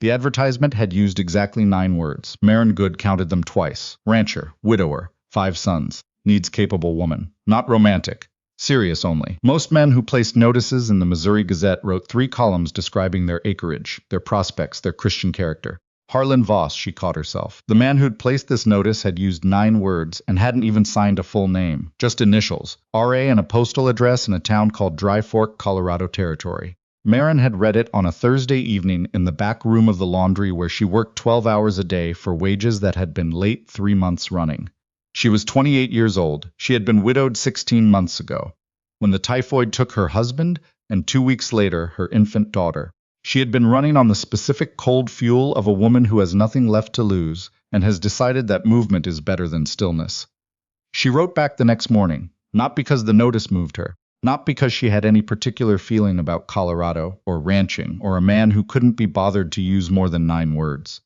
The advertisement had used exactly 9 words. Maren Goode counted them twice. Rancher, widower, 5 sons, needs capable woman. Not romantic. Serious only. Most men who placed notices in the Missouri Gazette wrote 3 columns describing their acreage, their prospects, their Christian character. Harlan Voss, she caught herself. The man who'd placed this notice had used 9 words and hadn't even signed a full name, just initials, R.A. and a postal address in a town called Dry Fork, Colorado Territory. Maren had read it on a Thursday evening in the back room of the laundry where she worked 12 hours a day for wages that had been late 3 months running. She was 28 years old. She had been widowed 16 months ago, when the typhoid took her husband and 2 weeks later her infant daughter. She had been running on the specific cold fuel of a woman who has nothing left to lose and has decided that movement is better than stillness. She wrote back the next morning, not because the notice moved her, not because she had any particular feeling about Colorado or ranching or a man who couldn't be bothered to use more than 9 words.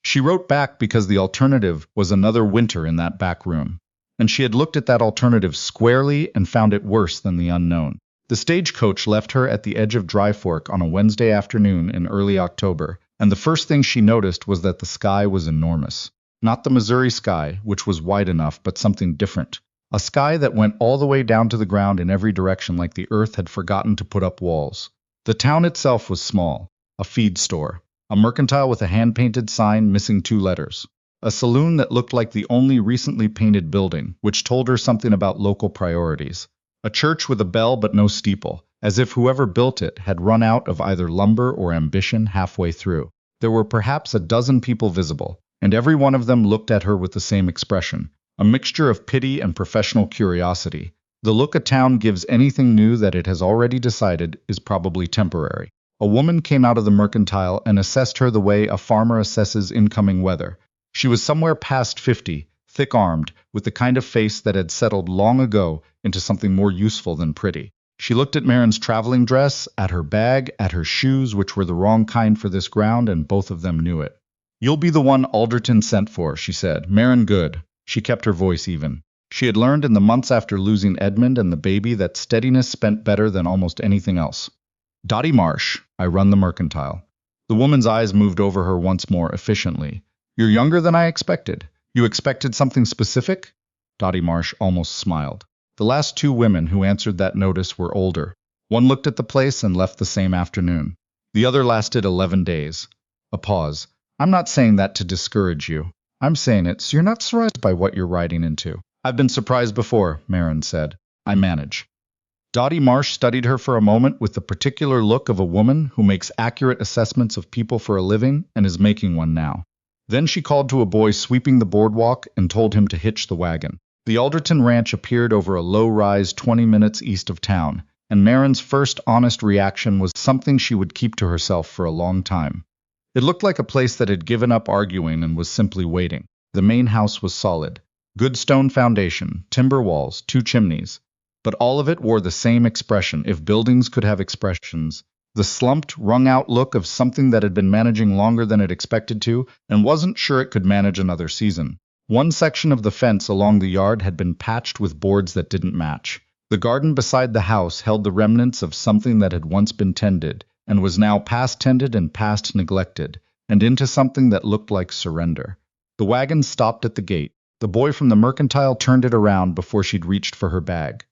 She wrote back because the alternative was another winter in that back room, and she had looked at that alternative squarely and found it worse than the unknown. The stagecoach left her at the edge of Dry Fork on a Wednesday afternoon in early October, and the first thing she noticed was that the sky was enormous. Not the Missouri sky, which was wide enough, but something different. A sky that went all the way down to the ground in every direction like the earth had forgotten to put up walls. The town itself was small, a feed store, a mercantile with a hand-painted sign missing 2 letters, a saloon that looked like the only recently painted building, which told her something about local priorities, a church with a bell but no steeple, as if whoever built it had run out of either lumber or ambition halfway through. There were perhaps a dozen people visible, and every one of them looked at her with the same expression, a mixture of pity and professional curiosity. The look a town gives anything new that it has already decided is probably temporary. A woman came out of the mercantile and assessed her the way a farmer assesses incoming weather. She was somewhere past 50, thick-armed, with the kind of face that had settled long ago into something more useful than pretty. She looked at Maren's traveling dress, at her bag, at her shoes, which were the wrong kind for this ground, and both of them knew it. "You'll be the one Alderton sent for," she said. "Maren Goode." She kept her voice even. She had learned in the months after losing Edmund and the baby that steadiness spent better than almost anything else. "Dottie Marsh. I run the mercantile." The woman's eyes moved over her once more efficiently. "You're younger than I expected. You expected something specific?" Dottie Marsh almost smiled. The last 2 women who answered that notice were older. One looked at the place and left the same afternoon. The other lasted 11 days. A pause. "I'm not saying that to discourage you. I'm saying it so you're not surprised by what you're riding into." "I've been surprised before," Maren said. "I manage." Dottie Marsh studied her for a moment with the particular look of a woman who makes accurate assessments of people for a living and is making one now. Then she called to a boy sweeping the boardwalk and told him to hitch the wagon. The Alderton Ranch appeared over a low rise 20 minutes east of town, and Maren's first honest reaction was something she would keep to herself for a long time. It looked like a place that had given up arguing and was simply waiting. The main house was solid. Good stone foundation, timber walls, 2 chimneys. But all of it wore the same expression, if buildings could have expressions. The slumped, wrung-out look of something that had been managing longer than it expected to, and wasn't sure it could manage another season. One section of the fence along the yard had been patched with boards that didn't match. The garden beside the house held the remnants of something that had once been tended, and was now past tended and past neglected, and into something that looked like surrender. The wagon stopped at the gate. The boy from the mercantile turned it around before she'd reached for her bag.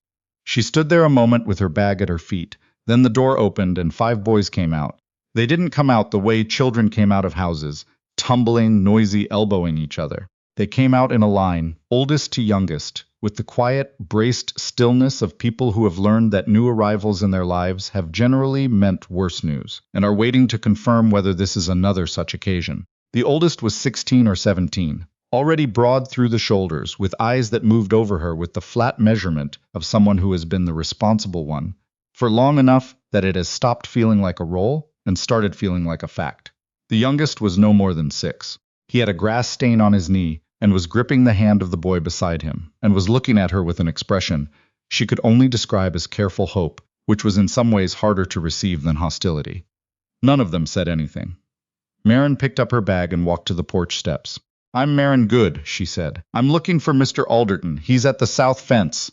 She stood there a moment with her bag at her feet. Then the door opened and 5 boys came out. They didn't come out the way children came out of houses, tumbling, noisy, elbowing each other. They came out in a line, oldest to youngest, with the quiet, braced stillness of people who have learned that new arrivals in their lives have generally meant worse news, and are waiting to confirm whether this is another such occasion. The oldest was 16 or 17, already broad through the shoulders, with eyes that moved over her with the flat measurement of someone who has been the responsible one, for long enough that it has stopped feeling like a role and started feeling like a fact. The youngest was no more than 6. He had a grass stain on his knee, and was gripping the hand of the boy beside him, and was looking at her with an expression she could only describe as careful hope, which was in some ways harder to receive than hostility. None of them said anything. Maren picked up her bag and walked to the porch steps. "I'm Maren Goode," she said. "I'm looking for Mr. Alderton. He's at the south fence."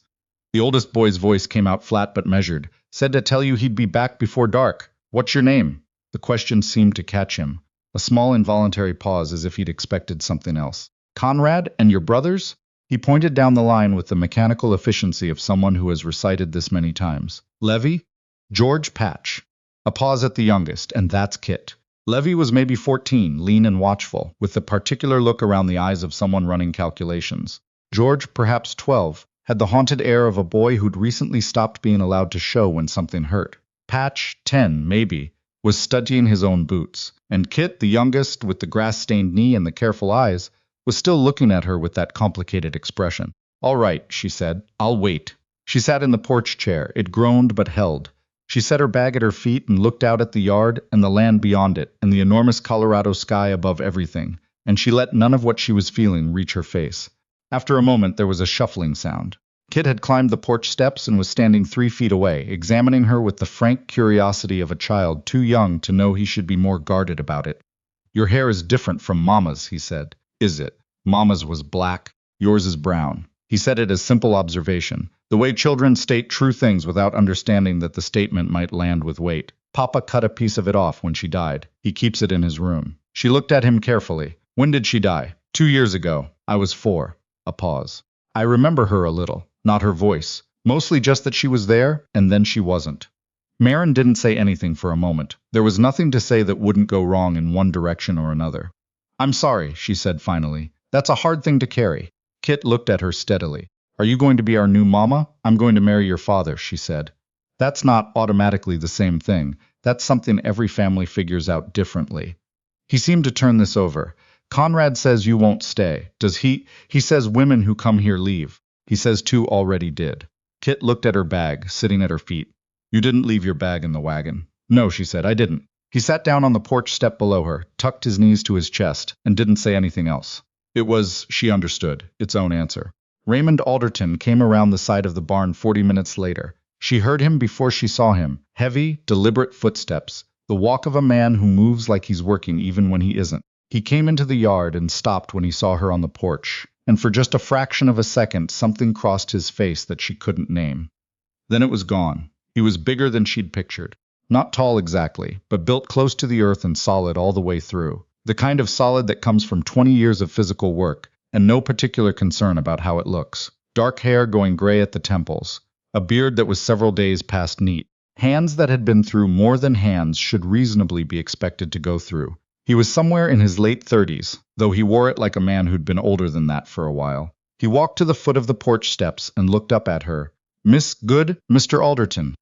The oldest boy's voice came out flat but measured. "Said to tell you he'd be back before dark. What's your name?" The question seemed to catch him. A small involuntary pause as if he'd expected something else. Conrad and your brothers? He pointed down the line with the mechanical efficiency of someone who has recited this many times. Levy? George, Patch. A pause at the youngest, and that's Kit. Levy was maybe 14, lean and watchful, with the particular look around the eyes of someone running calculations. George, perhaps 12, had the haunted air of a boy who'd recently stopped being allowed to show when something hurt. Patch, 10, maybe, was studying his own boots, and Kit, the youngest, with the grass-stained knee and the careful eyes, was still looking at her with that complicated expression. All right, she said, I'll wait. She sat in the porch chair. It groaned but held. She set her bag at her feet and looked out at the yard and the land beyond it and the enormous Colorado sky above everything, and she let none of what she was feeling reach her face. After a moment, there was a shuffling sound. Kit had climbed the porch steps and was standing 3 feet away, examining her with the frank curiosity of a child too young to know he should be more guarded about it. Your hair is different from Mama's, he said. Is it? Mama's was black. Yours is brown. He said it as simple observation, the way children state true things without understanding that the statement might land with weight. Papa cut a piece of it off when she died. He keeps it in his room. She looked at him carefully. When did she die? 2 years ago. I was 4. A pause. I remember her a little, not her voice. Mostly just that she was there, and then she wasn't. Maren didn't say anything for a moment. There was nothing to say that wouldn't go wrong in one direction or another. I'm sorry, she said finally. That's a hard thing to carry. Kit looked at her steadily. Are you going to be our new mama? I'm going to marry your father, she said. That's not automatically the same thing. That's something every family figures out differently. He seemed to turn this over. Conrad says you won't stay. Does he? He says women who come here leave. He says 2 already did. Kit looked at her bag, sitting at her feet. You didn't leave your bag in the wagon. No, she said, I didn't. He sat down on the porch step below her, tucked his knees to his chest, and didn't say anything else. It was, she understood, its own answer. Raymond Alderton came around the side of the barn 40 minutes later. She heard him before she saw him. Heavy, deliberate footsteps. The walk of a man who moves like he's working even when he isn't. He came into the yard and stopped when he saw her on the porch. And for just a fraction of a second, something crossed his face that she couldn't name. Then it was gone. He was bigger than she'd pictured. Not tall exactly, but built close to the earth and solid all the way through. The kind of solid that comes from 20 years of physical work, and no particular concern about how it looks. Dark hair going gray at the temples. A beard that was several days past neat. Hands that had been through more than hands should reasonably be expected to go through. He was somewhere in his late 30s, though he wore it like a man who'd been older than that for a while. He walked to the foot of the porch steps and looked up at her. Miss Goode, Mr. Alderton.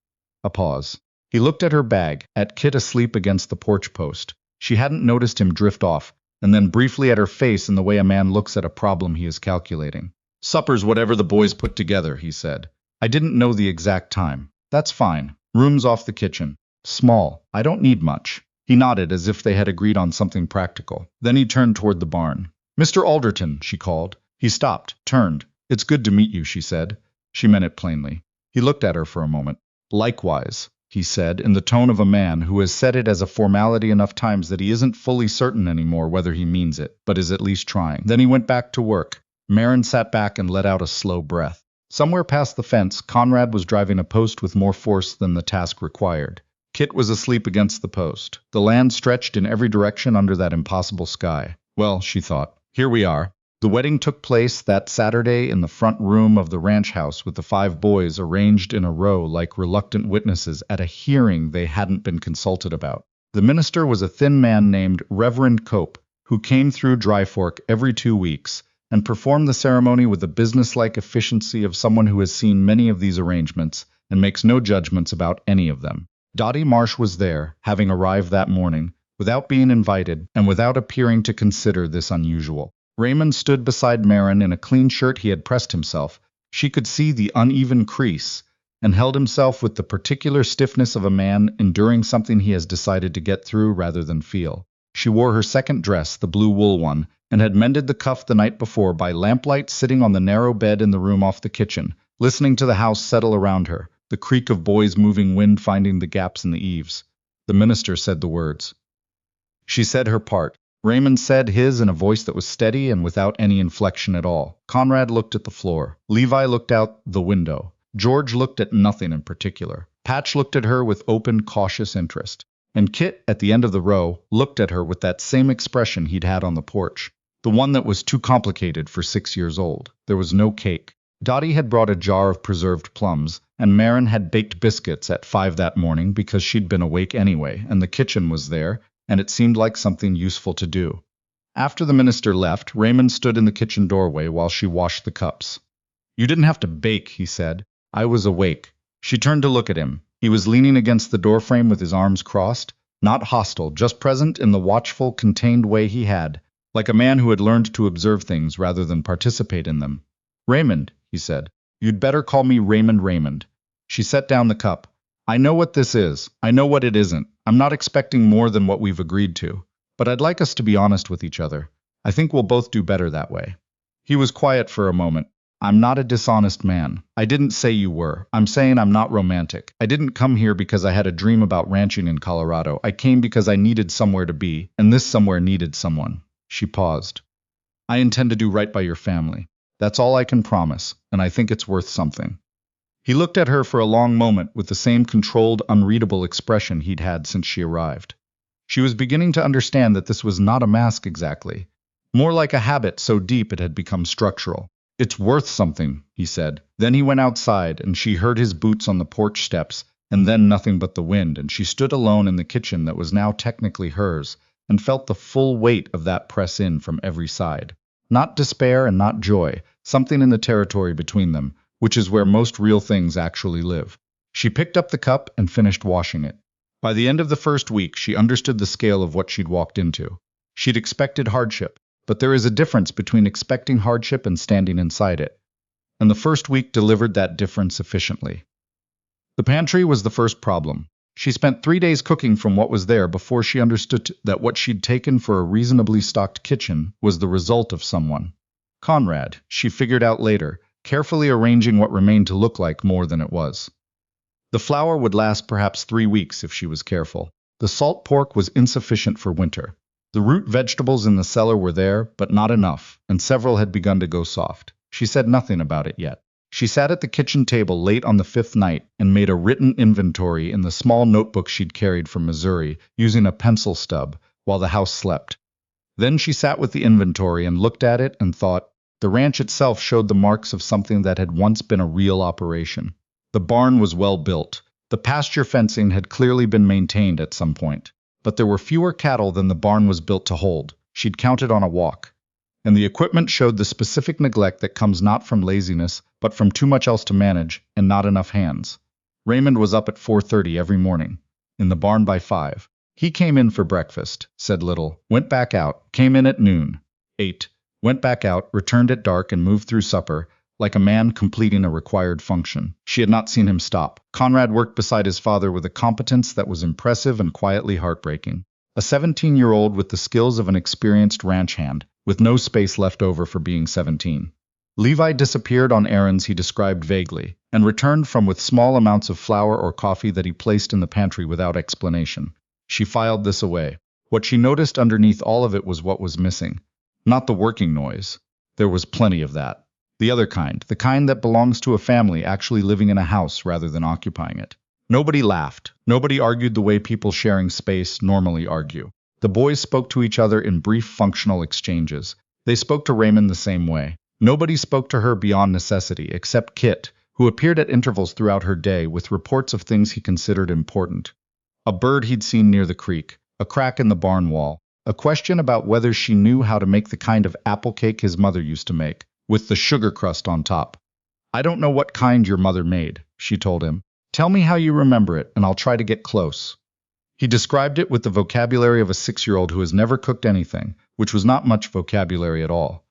A pause. He looked at her bag, at Kit asleep against the porch post. She hadn't noticed him drift off, and then briefly at her face in the way a man looks at a problem he is calculating. Supper's whatever the boys put together, he said. I didn't know the exact time. That's fine. Room's off the kitchen. Small. I don't need much. He nodded as if they had agreed on something practical. Then he turned toward the barn. Mr. Alderton, she called. He stopped, turned. It's good to meet you, she said. She meant it plainly. He looked at her for a moment. Likewise, he said, in the tone of a man who has said it as a formality enough times that he isn't fully certain anymore whether he means it, but is at least trying. Then he went back to work. Maren sat back and let out a slow breath. Somewhere past the fence, Conrad was driving a post with more force than the task required. Kit was asleep against the post. The land stretched in every direction under that impossible sky. Well, she thought, here we are. The wedding took place that Saturday in the front room of the ranch house with the 5 boys arranged in a row like reluctant witnesses at a hearing they hadn't been consulted about. The minister was a thin man named Reverend Cope, who came through Dry Fork every 2 weeks and performed the ceremony with the businesslike efficiency of someone who has seen many of these arrangements and makes no judgments about any of them. Dottie Marsh was there, having arrived that morning, without being invited and without appearing to consider this unusual. Raymond stood beside Maren in a clean shirt he had pressed himself. She could see the uneven crease, and held himself with the particular stiffness of a man enduring something he has decided to get through rather than feel. She wore her second dress, the blue wool one, and had mended the cuff the night before by lamplight sitting on the narrow bed in the room off the kitchen, listening to the house settle around her, the creak of boys moving wind finding the gaps in the eaves. The minister said the words. She said her part. Raymond said his in a voice that was steady and without any inflection at all. Conrad looked at the floor. Levi looked out the window. George looked at nothing in particular. Patch looked at her with open, cautious interest. And Kit, at the end of the row, looked at her with that same expression he'd had on the porch. The one that was too complicated for 6 years old. There was no cake. Dottie had brought a jar of preserved plums, and Maren had baked biscuits at 5 that morning because she'd been awake anyway, and the kitchen was there, and it seemed like something useful to do. After the minister left, Raymond stood in the kitchen doorway while she washed the cups. "You didn't have to bake," he said. "I was awake." She turned to look at him. He was leaning against the doorframe with his arms crossed, not hostile, just present in the watchful, contained way he had, like a man who had learned to observe things rather than participate in them. "Raymond," he said. "You'd better call me Raymond." She set down the cup. "I know what this is. I know what it isn't. I'm not expecting more than what we've agreed to. But I'd like us to be honest with each other. I think we'll both do better that way." He was quiet for a moment. "I'm not a dishonest man. I didn't say you were. I'm saying I'm not romantic. I didn't come here because I had a dream about ranching in Colorado. I came because I needed somewhere to be, and this somewhere needed someone." She paused. "I intend to do right by your family. That's all I can promise, and I think it's worth something." He looked at her for a long moment with the same controlled, unreadable expression he'd had since she arrived. She was beginning to understand that this was not a mask exactly, more like a habit so deep it had become structural. "It's worth something," he said. Then he went outside, and she heard his boots on the porch steps, and then nothing but the wind, and she stood alone in the kitchen that was now technically hers, and felt the full weight of that press in from every side. Not despair and not joy, something in the territory between them, which is where most real things actually live. She picked up the cup and finished washing it. By the end of the first week, she understood the scale of what she'd walked into. She'd expected hardship, but there is a difference between expecting hardship and standing inside it. And the first week delivered that difference efficiently. The pantry was the first problem. She spent 3 days cooking from what was there before she understood that what she'd taken for a reasonably stocked kitchen was the result of someone. Conrad, she figured out later, carefully arranging what remained to look like more than it was. The flour would last perhaps 3 weeks if she was careful. The salt pork was insufficient for winter. The root vegetables in the cellar were there, but not enough, and several had begun to go soft. She said nothing about it yet. She sat at the kitchen table late on the 5th night and made a written inventory in the small notebook she'd carried from Missouri, using a pencil stub, while the house slept. Then she sat with the inventory and looked at it and thought. The ranch itself showed the marks of something that had once been a real operation. The barn was well built. The pasture fencing had clearly been maintained at some point. But there were fewer cattle than the barn was built to hold. She'd counted on a walk. And the equipment showed the specific neglect that comes not from laziness, but from too much else to manage, and not enough hands. Raymond was up at 4:30 every morning. In the barn by 5. He came in for breakfast, said little, went back out, came in at noon, ate, went back out, returned at dark, and moved through supper, like a man completing a required function. She had not seen him stop. Conrad worked beside his father with a competence that was impressive and quietly heartbreaking. A 17-year-old with the skills of an experienced ranch hand, with no space left over for being 17. Levi disappeared on errands he described vaguely, and returned from with small amounts of flour or coffee that he placed in the pantry without explanation. She filed this away. What she noticed underneath all of it was what was missing. Not the working noise. There was plenty of that. The other kind, the kind that belongs to a family actually living in a house rather than occupying it. Nobody laughed. Nobody argued the way people sharing space normally argue. The boys spoke to each other in brief functional exchanges. They spoke to Raymond the same way. Nobody spoke to her beyond necessity, except Kit, who appeared at intervals throughout her day with reports of things he considered important. A bird he'd seen near the creek, a crack in the barn wall, a question about whether she knew how to make the kind of apple cake his mother used to make, with the sugar crust on top. "I don't know what kind your mother made," she told him. "Tell me how you remember it, and I'll try to get close." He described it with the vocabulary of a 6-year-old who has never cooked anything, which was not much vocabulary at all.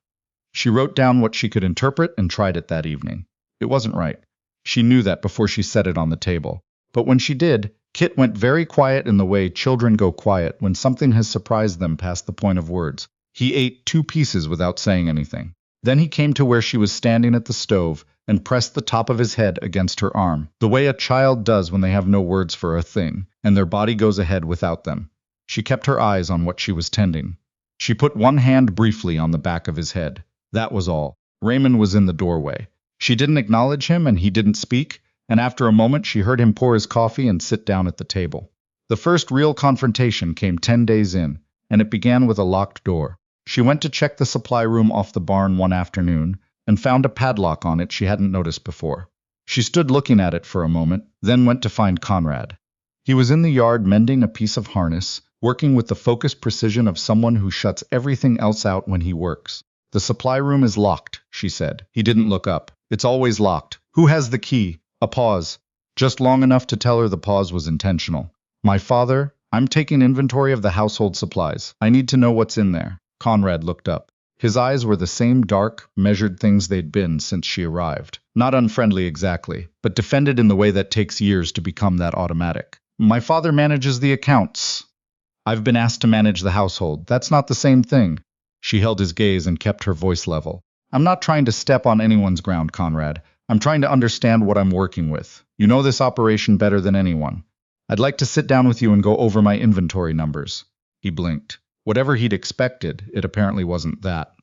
She wrote down what she could interpret and tried it that evening. It wasn't right. She knew that before she set it on the table. But when she did, Kit went very quiet in the way children go quiet when something has surprised them past the point of words. He ate 2 pieces without saying anything. Then he came to where she was standing at the stove and pressed the top of his head against her arm, the way a child does when they have no words for a thing, and their body goes ahead without them. She kept her eyes on what she was tending. She put one hand briefly on the back of his head. That was all. Raymond was in the doorway. She didn't acknowledge him, and he didn't speak, and after a moment she heard him pour his coffee and sit down at the table. The first real confrontation came 10 days in, and it began with a locked door. She went to check the supply room off the barn one afternoon, and found a padlock on it she hadn't noticed before. She stood looking at it for a moment, then went to find Conrad. He was in the yard mending a piece of harness, working with the focused precision of someone who shuts everything else out when he works. "The supply room is locked," she said. He didn't look up. "It's always locked. Who has the key?" A pause. Just long enough to tell her the pause was intentional. "My father, I'm taking inventory of the household supplies. I need to know what's in there." Conrad looked up. His eyes were the same dark, measured things they'd been since she arrived. Not unfriendly exactly, but defended in the way that takes years to become that automatic. "My father manages the accounts. I've been asked to manage the household. That's not the same thing." She held his gaze and kept her voice level. "I'm not trying to step on anyone's ground, Conrad. I'm trying to understand what I'm working with. You know this operation better than anyone. I'd like to sit down with you and go over my inventory numbers." He blinked. Whatever he'd expected, it apparently wasn't that.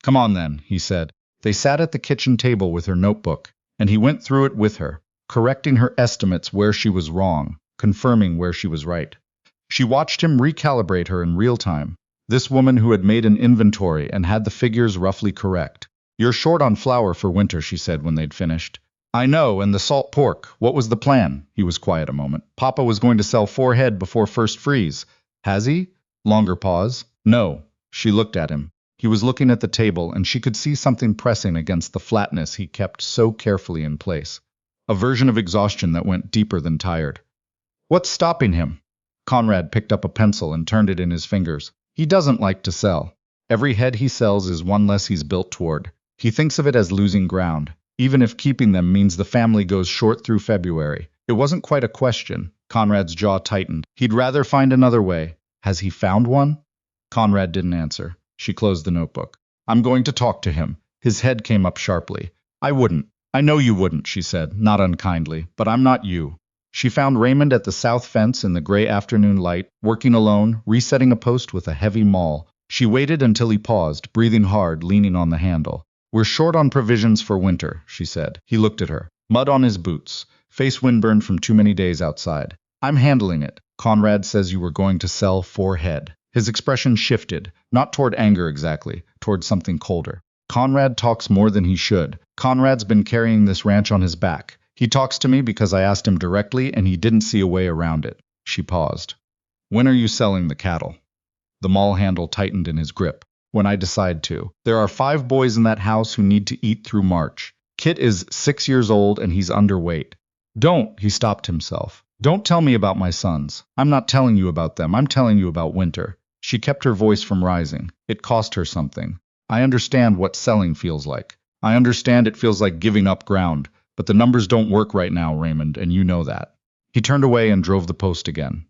"Come on then," he said. They sat at the kitchen table with her notebook, and he went through it with her, correcting her estimates where she was wrong, confirming where she was right. She watched him recalibrate her in real time. This woman who had made an inventory and had the figures roughly correct. "You're short on flour for winter," she said when they'd finished. "I know, and the salt pork. What was the plan?" He was quiet a moment. "Papa was going to sell 4 head before first freeze. Has he?" Longer pause. "No." She looked at him. He was looking at the table, and she could see something pressing against the flatness he kept so carefully in place. A version of exhaustion that went deeper than tired. "What's stopping him?" Conrad picked up a pencil and turned it in his fingers. "He doesn't like to sell. Every head he sells is one less he's built toward. He thinks of it as losing ground, even if keeping them means the family goes short through February." It wasn't quite a question. Conrad's jaw tightened. He'd rather find another way. Has he found one? Conrad didn't answer. She closed the notebook. "I'm going to talk to him." His head came up sharply. "I wouldn't. I know you wouldn't," she said, not unkindly, "but I'm not you." She found Raymond at the south fence in the gray afternoon light, working alone, resetting a post with a heavy maul. She waited until he paused, breathing hard, leaning on the handle. "We're short on provisions for winter," she said. He looked at her. Mud on his boots, face windburned from too many days outside. "I'm handling it. Conrad says you were going to sell 4 head. His expression shifted, not toward anger exactly, toward something colder. "Conrad talks more than he should. Conrad's been carrying this ranch on his back. He talks to me because I asked him directly and he didn't see a way around it." She paused. "When are you selling the cattle?" The maul handle tightened in his grip. "When I decide to. There are 5 boys in that house who need to eat through March. Kit is 6 years old and he's underweight." "Don't," he stopped himself. "Don't tell me about my sons. I'm not telling you about them. I'm telling you about winter." She kept her voice from rising. It cost her something. "I understand what selling feels like. I understand it feels like giving up ground. But the numbers don't work right now, Raymond, and you know that." He turned away and drove the post again.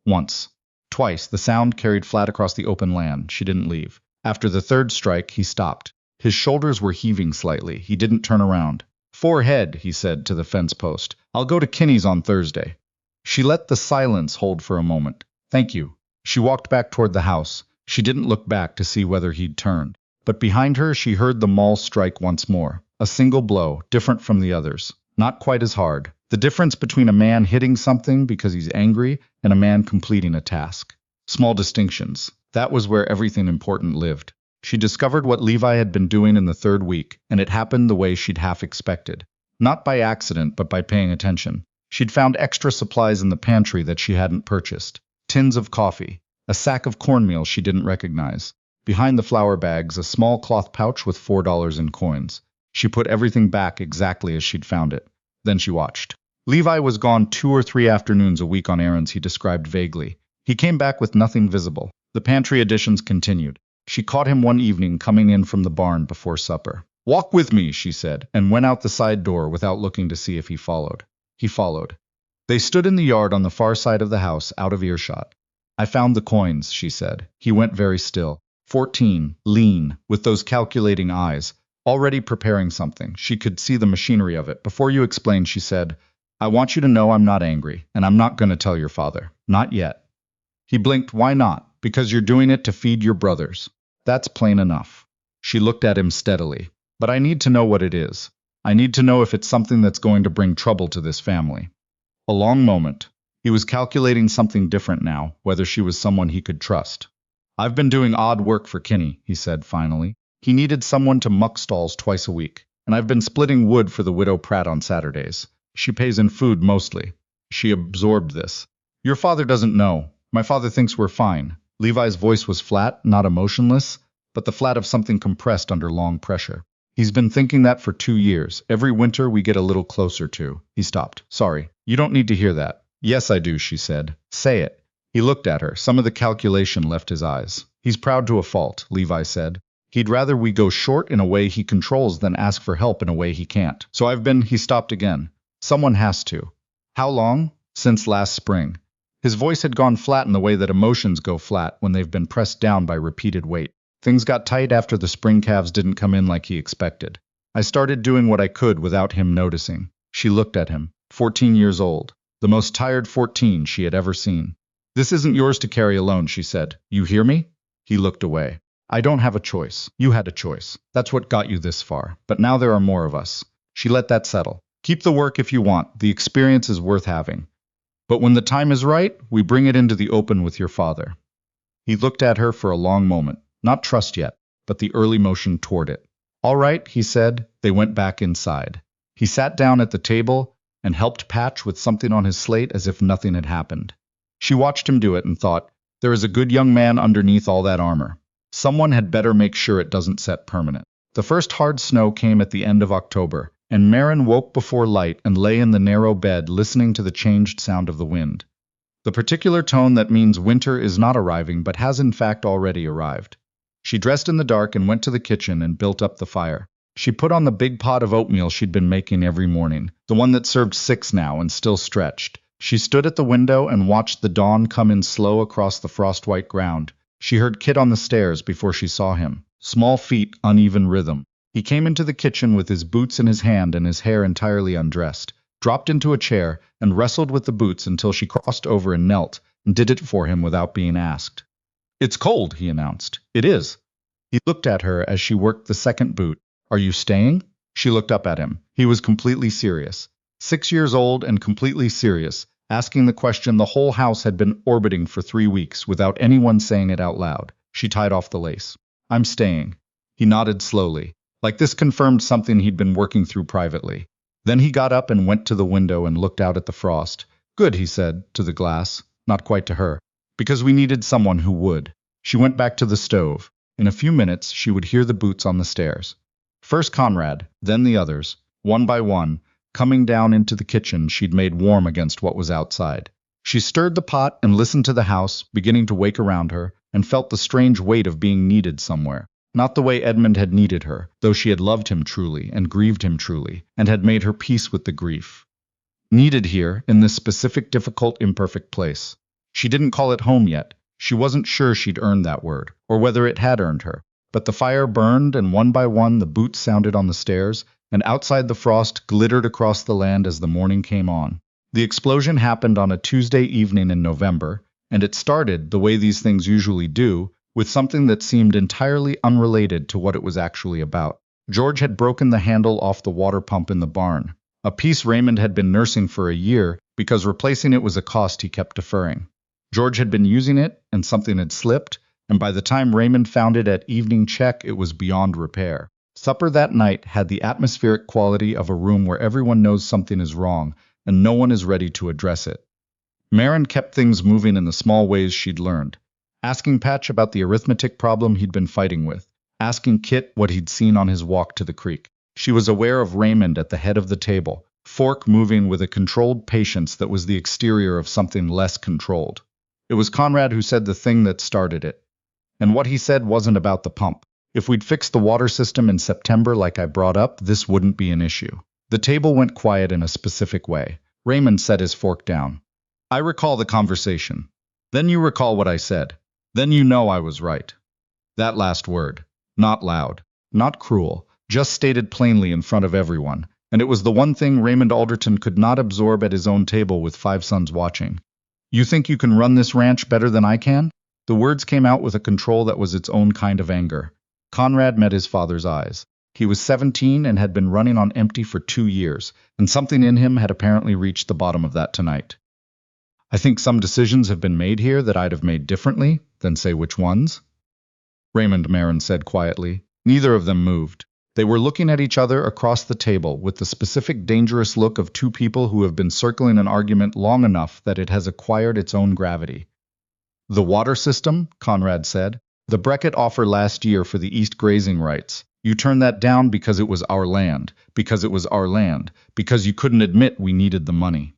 Once. Twice, the sound carried flat across the open land. She didn't leave. After the 3rd strike, he stopped. His shoulders were heaving slightly. He didn't turn around. 4 head, he said to the fence post. "I'll go to Kinney's on Thursday." She let the silence hold for a moment. "Thank you." She walked back toward the house. She didn't look back to see whether he'd turned. But behind her, she heard the maul strike once more. A single blow, different from the others. Not quite as hard. The difference between a man hitting something because he's angry and a man completing a task. Small distinctions. That was where everything important lived. She discovered what Levi had been doing in the 3rd week, and it happened the way she'd half expected. Not by accident, but by paying attention. She'd found extra supplies in the pantry that she hadn't purchased. Tins of coffee. A sack of cornmeal she didn't recognize. Behind the flour bags, a small cloth pouch with $4 in coins. She put everything back exactly as she'd found it. Then she watched. Levi was gone 2 or 3 afternoons a week on errands he described vaguely. He came back with nothing visible. The pantry additions continued. She caught him one evening coming in from the barn before supper. "Walk with me," she said, and went out the side door without looking to see if he followed. He followed. They stood in the yard on the far side of the house, out of earshot. "I found the coins," she said. He went very still. 14, lean, with those calculating eyes, already preparing something. She could see the machinery of it. "Before you explain," she said, "I want you to know I'm not angry, and I'm not going to tell your father. Not yet." He blinked. "Why not?" "Because you're doing it to feed your brothers." "That's plain enough." She looked at him steadily. "But I need to know what it is. I need to know if it's something that's going to bring trouble to this family." A long moment. He was calculating something different now, whether she was someone he could trust. I've been doing odd work for Kinney, he said finally. He needed someone to muck stalls twice a week, and I've been splitting wood for the widow Pratt on Saturdays. She pays in food mostly. She absorbed this. Your father doesn't know. My father thinks we're fine. Levi's voice was flat, not emotionless, but the flat of something compressed under long pressure. He's been thinking that for 2 years. Every winter we get a little closer to. He stopped. Sorry, you don't need to hear that. Yes, I do, she said. Say it. He looked at her. Some of the calculation left his eyes. He's proud to a fault, Levi said. He'd rather we go short in a way he controls than ask for help in a way he can't. So he stopped again. Someone has to. How long? Since last spring. His voice had gone flat in the way that emotions go flat when they've been pressed down by repeated weight. Things got tight after the spring calves didn't come in like he expected. I started doing what I could without him noticing. She looked at him. 14 years old. The most tired 14 she had ever seen. This isn't yours to carry alone, she said. You hear me? He looked away. I don't have a choice. You had a choice. That's what got you this far. But now there are more of us. She let that settle. Keep the work if you want. The experience is worth having. But when the time is right, we bring it into the open with your father. He looked at her for a long moment. Not trust yet, but the early motion toward it. All right, he said. They went back inside. He sat down at the table and helped Patch with something on his slate as if nothing had happened. She watched him do it and thought, there is a good young man underneath all that armor. Someone had better make sure it doesn't set permanent. The first hard snow came at the end of October, and Maren woke before light and lay in the narrow bed listening to the changed sound of the wind. The particular tone that means winter is not arriving but has in fact already arrived. She dressed in the dark and went to the kitchen and built up the fire. She put on the big pot of oatmeal she'd been making every morning, the one that served 6 now and still stretched. She stood at the window and watched the dawn come in slow across the frost-white ground. She heard Kit on the stairs before she saw him. Small feet, uneven rhythm. He came into the kitchen with his boots in his hand and his hair entirely undressed, dropped into a chair, and wrestled with the boots until she crossed over and knelt, and did it for him without being asked. It's cold, he announced. It is. He looked at her as she worked the second boot. Are you staying? She looked up at him. He was completely serious. 6 years old and completely serious, asking the question the whole house had been orbiting for 3 weeks without anyone saying it out loud. She tied off the lace. I'm staying. He nodded slowly. Like this confirmed something he'd been working through privately. Then he got up and went to the window and looked out at the frost. Good, he said, to the glass. Not quite to her. Because we needed someone who would. She went back to the stove. In a few minutes, she would hear the boots on the stairs. First Conrad, then the others, one by one, coming down into the kitchen she'd made warm against what was outside. She stirred the pot and listened to the house, beginning to wake around her, and felt the strange weight of being needed somewhere. Not the way Edmund had needed her, though she had loved him truly and grieved him truly, and had made her peace with the grief. Needed here, in this specific, difficult, imperfect place. She didn't call it home yet. She wasn't sure she'd earned that word, or whether it had earned her. But the fire burned, and one by one the boots sounded on the stairs, and outside the frost glittered across the land as the morning came on. The explosion happened on a Tuesday evening in November, and it started, the way these things usually do, with something that seemed entirely unrelated to what it was actually about. George had broken the handle off the water pump in the barn, a piece Raymond had been nursing for a year because replacing it was a cost he kept deferring. George had been using it, and something had slipped, and by the time Raymond found it at evening check, it was beyond repair. Supper that night had the atmospheric quality of a room where everyone knows something is wrong, and no one is ready to address it. Maren kept things moving in the small ways she'd learned. Asking Patch about the arithmetic problem he'd been fighting with. Asking Kit what he'd seen on his walk to the creek. She was aware of Raymond at the head of the table, fork moving with a controlled patience that was the exterior of something less controlled. It was Conrad who said the thing that started it. And what he said wasn't about the pump. If we'd fixed the water system in September like I brought up, this wouldn't be an issue. The table went quiet in a specific way. Raymond set his fork down. I recall the conversation. Then you recall what I said. Then you know I was right. That last word. Not loud. Not cruel. Just stated plainly in front of everyone. And it was the one thing Raymond Alderton could not absorb at his own table with 5 sons watching. You think you can run this ranch better than I can? The words came out with a control that was its own kind of anger. Conrad met his father's eyes. He was 17 and had been running on empty for 2 years, and something in him had apparently reached the bottom of that tonight. I think some decisions have been made here that I'd have made differently, then say which ones? Raymond, Maren said quietly. Neither of them moved. They were looking at each other across the table with the specific dangerous look of two people who have been circling an argument long enough that it has acquired its own gravity. The water system, Conrad said. The Breckett offer last year for the East grazing rights. You turned that down because it was our land, because you couldn't admit we needed the money.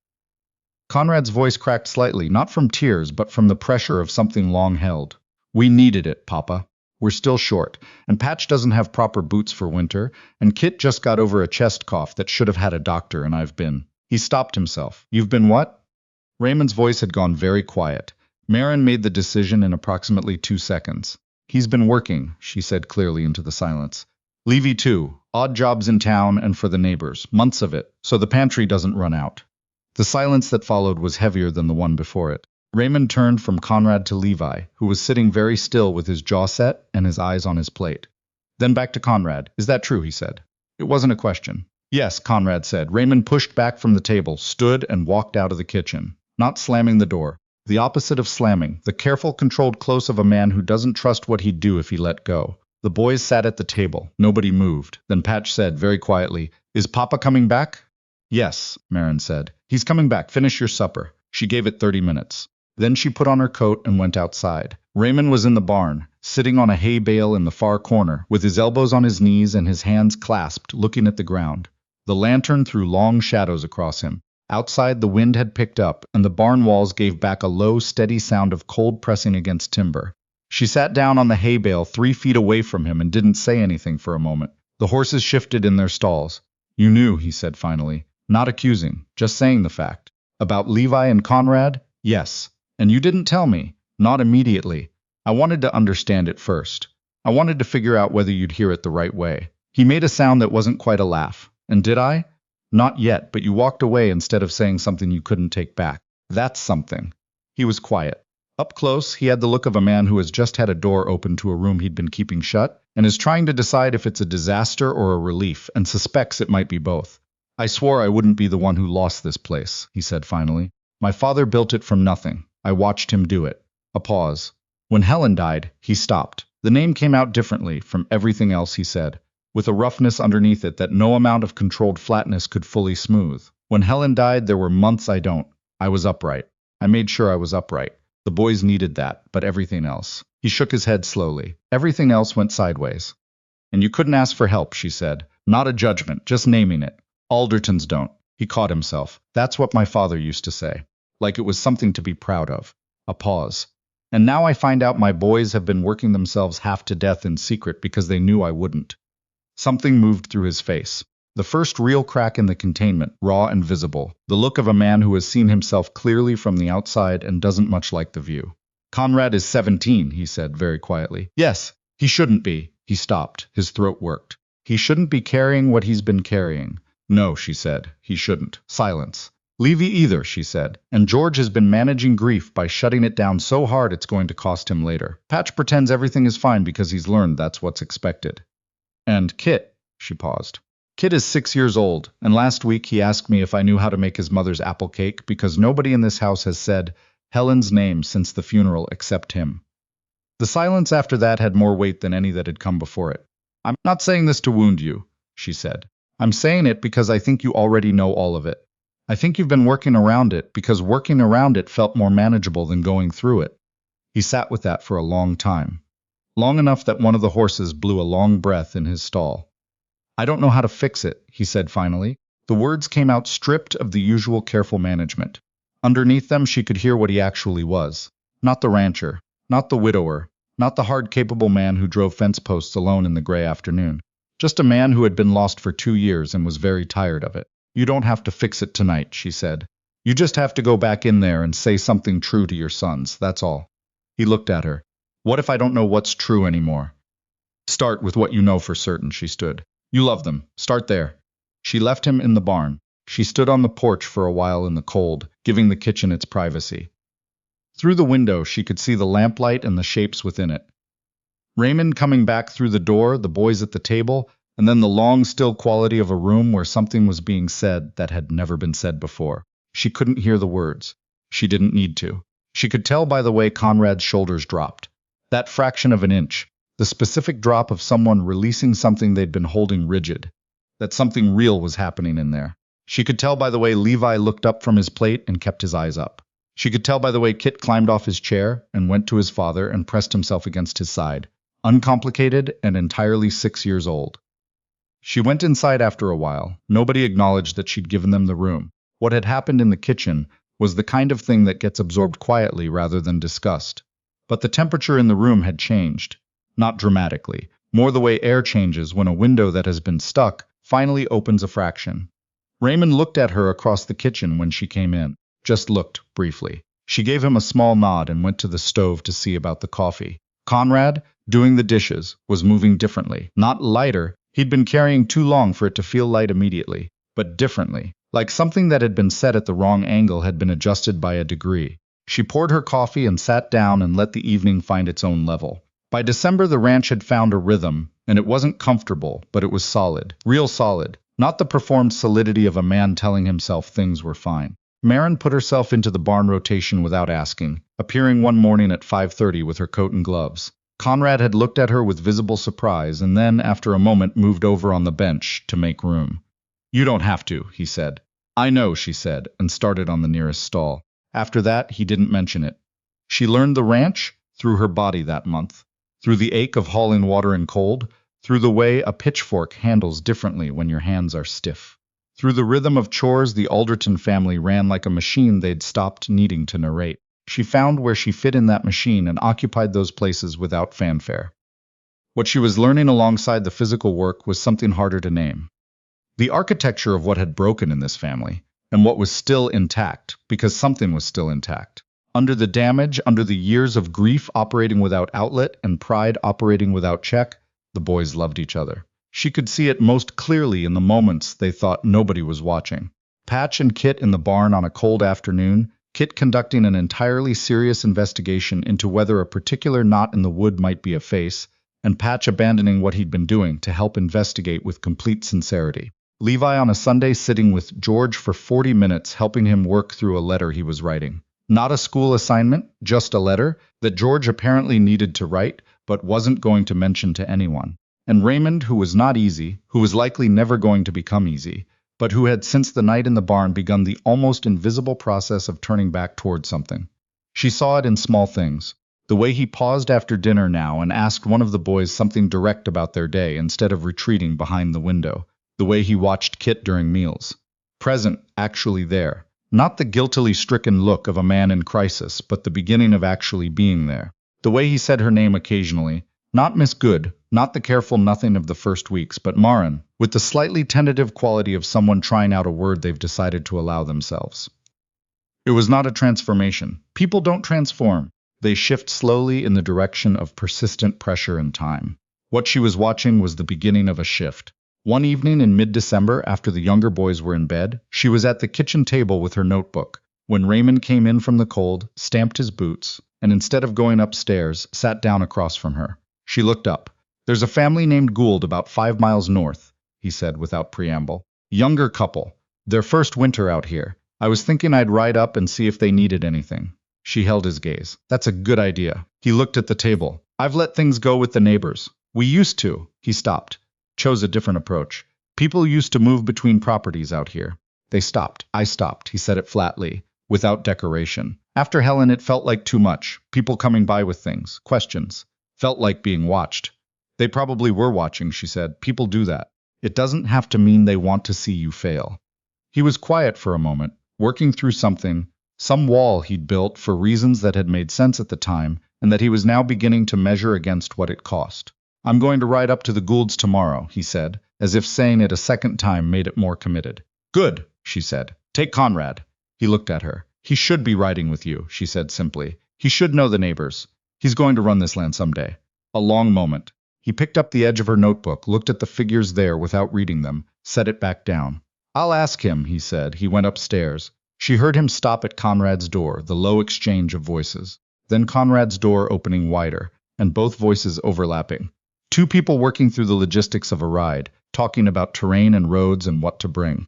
Conrad's voice cracked slightly, not from tears, but from the pressure of something long held. We needed it, Papa. We're still short, and Patch doesn't have proper boots for winter, and Kit just got over a chest cough that should have had a doctor, and I've been. He stopped himself. You've been what? Raymond's voice had gone very quiet. Maren made the decision in approximately 2 seconds. He's been working, she said clearly into the silence. Levy too. Odd jobs in town and for the neighbors. Months of it, so the pantry doesn't run out. The silence that followed was heavier than the one before it. Raymond turned from Conrad to Levi, who was sitting very still with his jaw set and his eyes on his plate. Then back to Conrad. Is that true, he said. It wasn't a question. Yes, Conrad said. Raymond pushed back from the table, stood and walked out of the kitchen, not slamming the door. The opposite of slamming, the careful, controlled close of a man who doesn't trust what he'd do if he let go. The boys sat at the table. Nobody moved. Then Patch said very quietly, Is Papa coming back? Yes, Maren said. He's coming back. Finish your supper. She gave it 30 minutes. Then she put on her coat and went outside. Raymond was in the barn, sitting on a hay bale in the far corner, with his elbows on his knees and his hands clasped, looking at the ground. The lantern threw long shadows across him. Outside, the wind had picked up, and the barn walls gave back a low, steady sound of cold pressing against timber. She sat down on the hay bale 3 feet away from him and didn't say anything for a moment. The horses shifted in their stalls. You knew, he said finally. Not accusing, just saying the fact. About Levi and Conrad? Yes. And you didn't tell me. Not immediately. I wanted to understand it first. I wanted to figure out whether you'd hear it the right way. He made a sound that wasn't quite a laugh. And did I? Not yet, but you walked away instead of saying something you couldn't take back. That's something. He was quiet. Up close, he had the look of a man who has just had a door open to a room he'd been keeping shut, and is trying to decide if it's a disaster or a relief, and suspects it might be both. I swore I wouldn't be the one who lost this place, he said finally. My father built it from nothing. I watched him do it. A pause. When Helen died, he stopped. The name came out differently from everything else he said, with a roughness underneath it that no amount of controlled flatness could fully smooth. When Helen died, there were months I was upright. I made sure I was upright. The boys needed that, but everything else. He shook his head slowly. Everything else went sideways. And you couldn't ask for help, she said. Not a judgment, just naming it. Aldertons don't. He caught himself. That's what my father used to say. Like it was something to be proud of. A pause. And now I find out my boys have been working themselves half to death in secret because they knew I wouldn't. Something moved through his face. The first real crack in the containment, raw and visible. The look of a man who has seen himself clearly from the outside and doesn't much like the view. Conrad is 17, he said very quietly. Yes, he shouldn't be. He stopped. His throat worked. He shouldn't be carrying what he's been carrying. No, she said. He shouldn't. Silence. Levy either, she said. And George has been managing grief by shutting it down so hard it's going to cost him later. Patch pretends everything is fine because he's learned that's what's expected. And Kit, she paused. Kit is 6 years old, and last week he asked me if I knew how to make his mother's apple cake because nobody in this house has said Helen's name since the funeral except him. The silence after that had more weight than any that had come before it. I'm not saying this to wound you, she said. I'm saying it because I think you already know all of it. I think you've been working around it because working around it felt more manageable than going through it. He sat with that for a long time. Long enough that one of the horses blew a long breath in his stall. I don't know how to fix it, he said finally. The words came out stripped of the usual careful management. Underneath them she could hear what he actually was. Not the rancher, not the widower, not the hard, capable man who drove fence posts alone in the gray afternoon. Just a man who had been lost for 2 years and was very tired of it. You don't have to fix it tonight, she said. You just have to go back in there and say something true to your sons, that's all. He looked at her. What if I don't know what's true anymore? Start with what you know for certain, she stood. You love them. Start there. She left him in the barn. She stood on the porch for a while in the cold, giving the kitchen its privacy. Through the window, she could see the lamplight and the shapes within it. Raymond coming back through the door, the boys at the table, and then the long, still quality of a room where something was being said that had never been said before. She couldn't hear the words. She didn't need to. She could tell by the way Conrad's shoulders dropped. That fraction of an inch, the specific drop of someone releasing something they'd been holding rigid. That something real was happening in there. She could tell by the way Levi looked up from his plate and kept his eyes up. She could tell by the way Kit climbed off his chair and went to his father and pressed himself against his side, uncomplicated and entirely 6 years old. She went inside after a while. Nobody acknowledged that she'd given them the room. What had happened in the kitchen was the kind of thing that gets absorbed quietly rather than discussed. But the temperature in the room had changed. Not dramatically, more the way air changes when a window that has been stuck finally opens a fraction. Raymond looked at her across the kitchen when she came in. Just looked, briefly. She gave him a small nod and went to the stove to see about the coffee. Conrad, doing the dishes, was moving differently. Not lighter, he'd been carrying too long for it to feel light immediately, but differently. Like something that had been set at the wrong angle had been adjusted by a degree. She poured her coffee and sat down and let the evening find its own level. By December the ranch had found a rhythm, and it wasn't comfortable, but it was solid. Real solid. Not the performed solidity of a man telling himself things were fine. Maren put herself into the barn rotation without asking, appearing one morning at 5:30 with her coat and gloves. Conrad had looked at her with visible surprise and then, after a moment, moved over on the bench to make room. "You don't have to," he said. "I know," she said, and started on the nearest stall. After that, he didn't mention it. She learned the ranch through her body that month, through the ache of hauling water in cold, through the way a pitchfork handles differently when your hands are stiff. Through the rhythm of chores the Alderton family ran like a machine they'd stopped needing to narrate. She found where she fit in that machine and occupied those places without fanfare. What she was learning alongside the physical work was something harder to name. The architecture of what had broken in this family, and what was still intact, because something was still intact. Under the damage, under the years of grief operating without outlet and pride operating without check, the boys loved each other. She could see it most clearly in the moments they thought nobody was watching. Patch and Kit in the barn on a cold afternoon, Kit conducting an entirely serious investigation into whether a particular knot in the wood might be a face, and Patch abandoning what he'd been doing to help investigate with complete sincerity. Levi on a Sunday sitting with George for 40 minutes helping him work through a letter he was writing. Not a school assignment, just a letter that George apparently needed to write, but wasn't going to mention to anyone. And Raymond, who was not easy, who was likely never going to become easy, but who had since the night in the barn begun the almost invisible process of turning back toward something. She saw it in small things. The way he paused after dinner now and asked one of the boys something direct about their day instead of retreating behind the window. The way he watched Kit during meals. Present, actually there. Not the guiltily stricken look of a man in crisis, but the beginning of actually being there. The way he said her name occasionally. Not Miss Goode, not the careful nothing of the first weeks, but Maren, with the slightly tentative quality of someone trying out a word they've decided to allow themselves. It was not a transformation. People don't transform. They shift slowly in the direction of persistent pressure and time. What she was watching was the beginning of a shift. One evening in mid-December, after the younger boys were in bed, she was at the kitchen table with her notebook, when Raymond came in from the cold, stamped his boots, and instead of going upstairs, sat down across from her. She looked up. "There's a family named Gould about 5 miles north," he said without preamble. "Younger couple. Their first winter out here. I was thinking I'd ride up and see if they needed anything." She held his gaze. "That's a good idea." He looked at the table. "I've let things go with the neighbors. We used to." He stopped. Chose a different approach. "People used to move between properties out here. They stopped. I stopped." He said it flatly, without decoration. "After Helen, it felt like too much. People coming by with things, questions. Felt like being watched." "They probably were watching," she said. "People do that. It doesn't have to mean they want to see you fail." He was quiet for a moment, working through something, some wall he'd built for reasons that had made sense at the time, and that he was now beginning to measure against what it cost. "I'm going to ride up to the Goulds tomorrow," he said, as if saying it a second time made it more committed. "Good," she said. "Take Conrad." He looked at her. "He should be riding with you," she said simply. "He should know the neighbors. He's going to run this land someday." A long moment. He picked up the edge of her notebook, looked at the figures there without reading them, set it back down. "I'll ask him," he said. He went upstairs. She heard him stop at Conrad's door, the low exchange of voices. Then Conrad's door opening wider, and both voices overlapping. Two people working through the logistics of a ride, talking about terrain and roads and what to bring.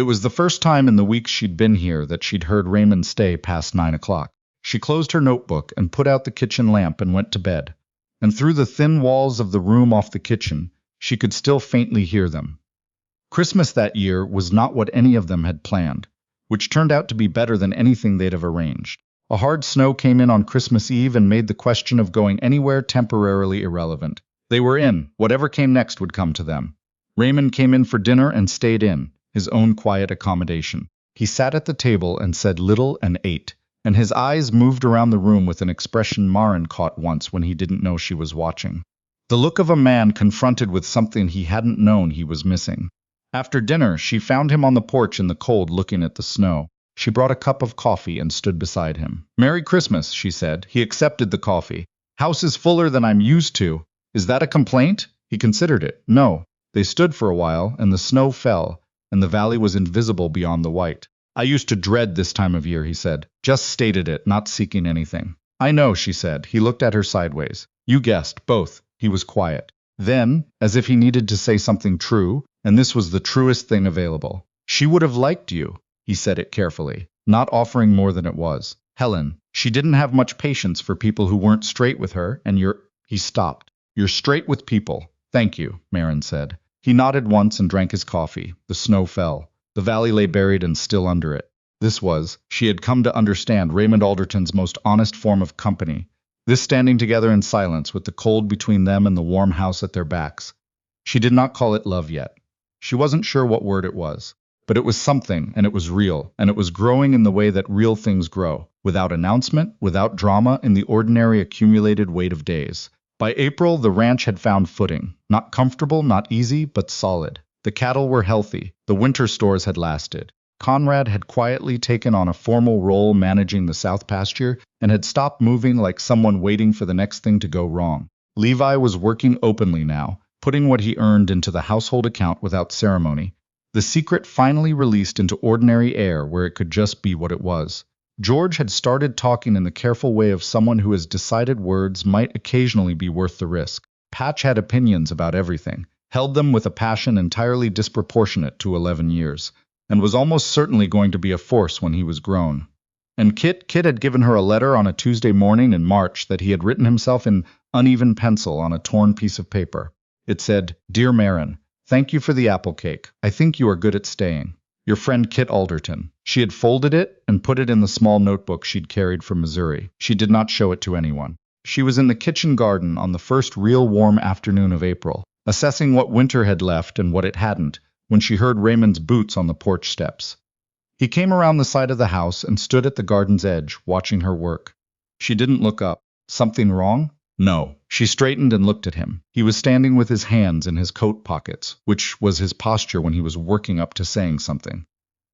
It was the first time in the weeks she'd been here that she'd heard Raymond stay past 9 o'clock. She closed her notebook and put out the kitchen lamp and went to bed. And through the thin walls of the room off the kitchen, she could still faintly hear them. Christmas that year was not what any of them had planned, which turned out to be better than anything they'd have arranged. A hard snow came in on Christmas Eve and made the question of going anywhere temporarily irrelevant. They were in. Whatever came next would come to them. Raymond came in for dinner and stayed in, his own quiet accommodation. He sat at the table and said little and ate, and his eyes moved around the room with an expression Maren caught once when he didn't know she was watching. The look of a man confronted with something he hadn't known he was missing. After dinner, she found him on the porch in the cold looking at the snow. She brought a cup of coffee and stood beside him. "Merry Christmas," she said. He accepted the coffee. "House is fuller than I'm used to. Is that a complaint?" He considered it. No. They stood for a while, and the snow fell, and the valley was invisible beyond the white. "I used to dread this time of year," he said. "Just stated it, not seeking anything." "I know," she said. He looked at her sideways. "You guessed, both." He was quiet. Then, as if he needed to say something true, and this was the truest thing available, "She would have liked you." He said it carefully, not offering more than it was. "Helen, she didn't have much patience for people who weren't straight with her, and you're—" He stopped. "You're straight with people." "Thank you," Maren said. He nodded once and drank his coffee. The snow fell. The valley lay buried and still under it. This was, she had come to understand, Raymond Alderton's most honest form of company. This standing together in silence with the cold between them and the warm house at their backs. She did not call it love yet. She wasn't sure what word it was. But it was something, and it was real, and it was growing in the way that real things grow, without announcement, without drama, in the ordinary accumulated weight of days. By April, the ranch had found footing. Not comfortable, not easy, but solid. The cattle were healthy. The winter stores had lasted. Conrad had quietly taken on a formal role managing the south pasture and had stopped moving like someone waiting for the next thing to go wrong. Levi was working openly now, putting what he earned into the household account without ceremony. The secret finally released into ordinary air where it could just be what it was. George had started talking in the careful way of someone who has decided words might occasionally be worth the risk. Patch had opinions about everything, held them with a passion entirely disproportionate to 11 years, and was almost certainly going to be a force when he was grown. And Kit had given her a letter on a Tuesday morning in March that he had written himself in uneven pencil on a torn piece of paper. It said, "Dear Maren, thank you for the apple cake. I think you are good at staying. Your friend Kit Alderton." She had folded it and put it in the small notebook she'd carried from Missouri. She did not show it to anyone. She was in the kitchen garden on the first real warm afternoon of April, assessing what winter had left and what it hadn't, when she heard Raymond's boots on the porch steps. He came around the side of the house and stood at the garden's edge, watching her work. She didn't look up. Something wrong? No. She straightened and looked at him. He was standing with his hands in his coat pockets, which was his posture when he was working up to saying something.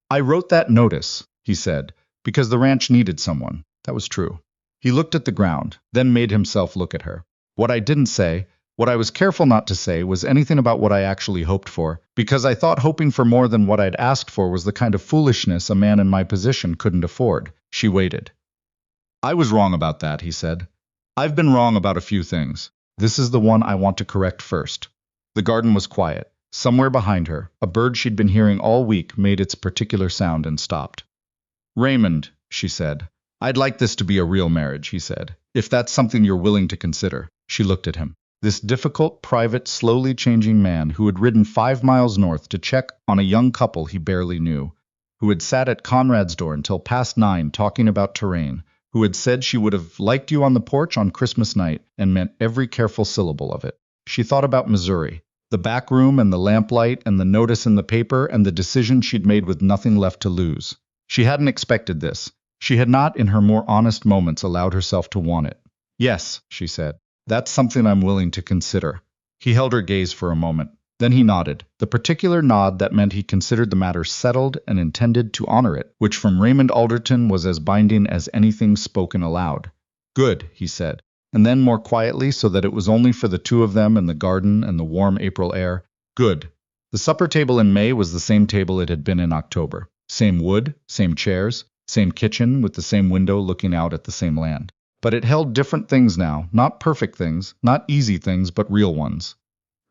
"I wrote that notice," he said, "because the ranch needed someone." That was true. He looked at the ground, then made himself look at her. "What I didn't say, what I was careful not to say, was anything about what I actually hoped for, because I thought hoping for more than what I'd asked for was the kind of foolishness a man in my position couldn't afford." She waited. "I was wrong about that," he said. "I've been wrong about a few things. This is the one I want to correct first." The garden was quiet. Somewhere behind her, a bird she'd been hearing all week made its particular sound and stopped. "Raymond," she said, "I'd like this to be a real marriage," he said, "if that's something you're willing to consider." She looked at him. This difficult, private, slowly changing man who had ridden 5 miles north to check on a young couple he barely knew, who had sat at Conrad's door until past 9 talking about terrain, who had said she would have liked you on the porch on Christmas night and meant every careful syllable of it. She thought about Missouri, the back room and the lamplight and the notice in the paper and the decision she'd made with nothing left to lose. She hadn't expected this. She had not, in her more honest moments, allowed herself to want it. "Yes," she said. "That's something I'm willing to consider." He held her gaze for a moment. Then he nodded, the particular nod that meant he considered the matter settled and intended to honor it, which from Raymond Alderton was as binding as anything spoken aloud. "Good," he said, and then more quietly, so that it was only for the two of them and the garden and the warm April air, "Good." The supper table in May was the same table it had been in October. Same wood, same chairs, same kitchen with the same window looking out at the same land. But it held different things now, not perfect things, not easy things, but real ones.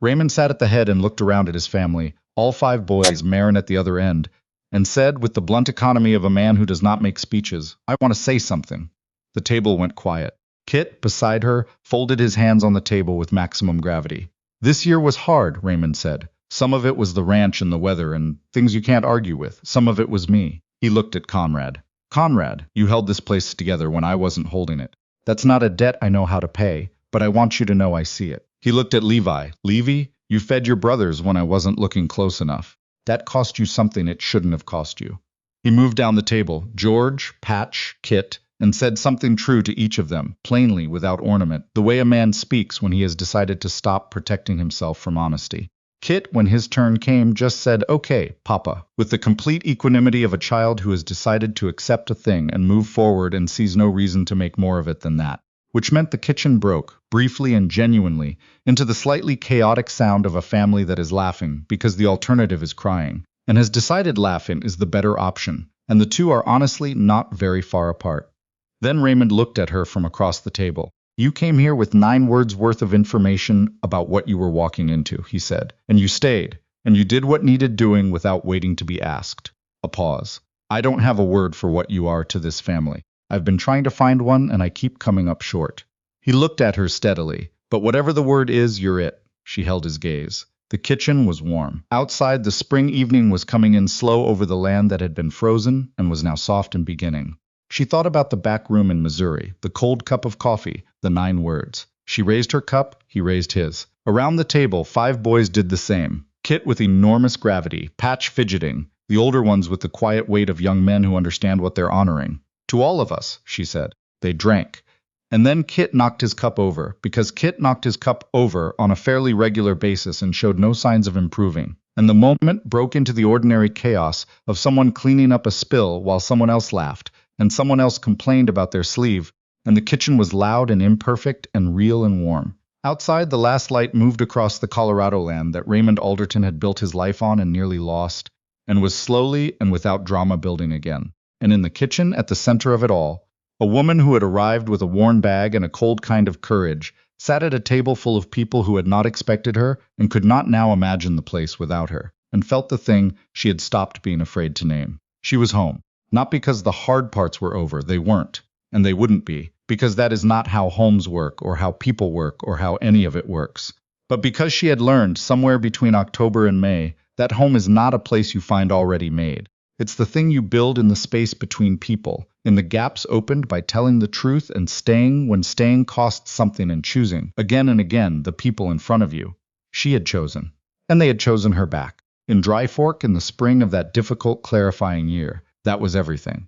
Raymond sat at the head and looked around at his family, all 5 boys, Maren at the other end, and said, with the blunt economy of a man who does not make speeches, "I want to say something." The table went quiet. Kit, beside her, folded his hands on the table with maximum gravity. "This year was hard," Raymond said. "Some of it was the ranch and the weather and things you can't argue with. Some of it was me." He looked at Conrad. "Conrad, you held this place together when I wasn't holding it. That's not a debt I know how to pay, but I want you to know I see it." He looked at Levi. "Levy, you fed your brothers when I wasn't looking close enough. That cost you something it shouldn't have cost you." He moved down the table, George, Patch, Kit, and said something true to each of them, plainly, without ornament, the way a man speaks when he has decided to stop protecting himself from honesty. Kit, when his turn came, just said, "Okay, Papa," with the complete equanimity of a child who has decided to accept a thing and move forward and sees no reason to make more of it than that. Which meant the kitchen broke, briefly and genuinely, into the slightly chaotic sound of a family that is laughing because the alternative is crying, and has decided laughing is the better option, and the two are honestly not very far apart. Then Raymond looked at her from across the table. "You came here with 9 words worth of information about what you were walking into," he said, "and you stayed, and you did what needed doing without waiting to be asked." A pause. "I don't have a word for what you are to this family. I've been trying to find one, and I keep coming up short." He looked at her steadily. "But whatever the word is, you're it." She held his gaze. The kitchen was warm. Outside, the spring evening was coming in slow over the land that had been frozen and was now soft and beginning. She thought about the back room in Missouri, the cold cup of coffee, the 9 words. She raised her cup, he raised his. Around the table, 5 boys did the same. Kit with enormous gravity, Patch fidgeting, the older ones with the quiet weight of young men who understand what they're honoring. "To all of us," she said. They drank. And then Kit knocked his cup over, because Kit knocked his cup over on a fairly regular basis and showed no signs of improving. And the moment broke into the ordinary chaos of someone cleaning up a spill while someone else laughed, and someone else complained about their sleeve, and the kitchen was loud and imperfect and real and warm. Outside, the last light moved across the Colorado land that Raymond Alderton had built his life on and nearly lost, and was slowly and without drama building again. And in the kitchen, at the center of it all, a woman who had arrived with a worn bag and a cold kind of courage sat at a table full of people who had not expected her and could not now imagine the place without her, and felt the thing she had stopped being afraid to name. She was home. Not because the hard parts were over, they weren't, and they wouldn't be, because that is not how homes work or how people work or how any of it works. But because she had learned, somewhere between October and May, that home is not a place you find already made. It's the thing you build in the space between people, in the gaps opened by telling the truth and staying when staying costs something and choosing, again and again, the people in front of you. She had chosen. And they had chosen her back. In Dry Fork in the spring of that difficult, clarifying year. That was everything.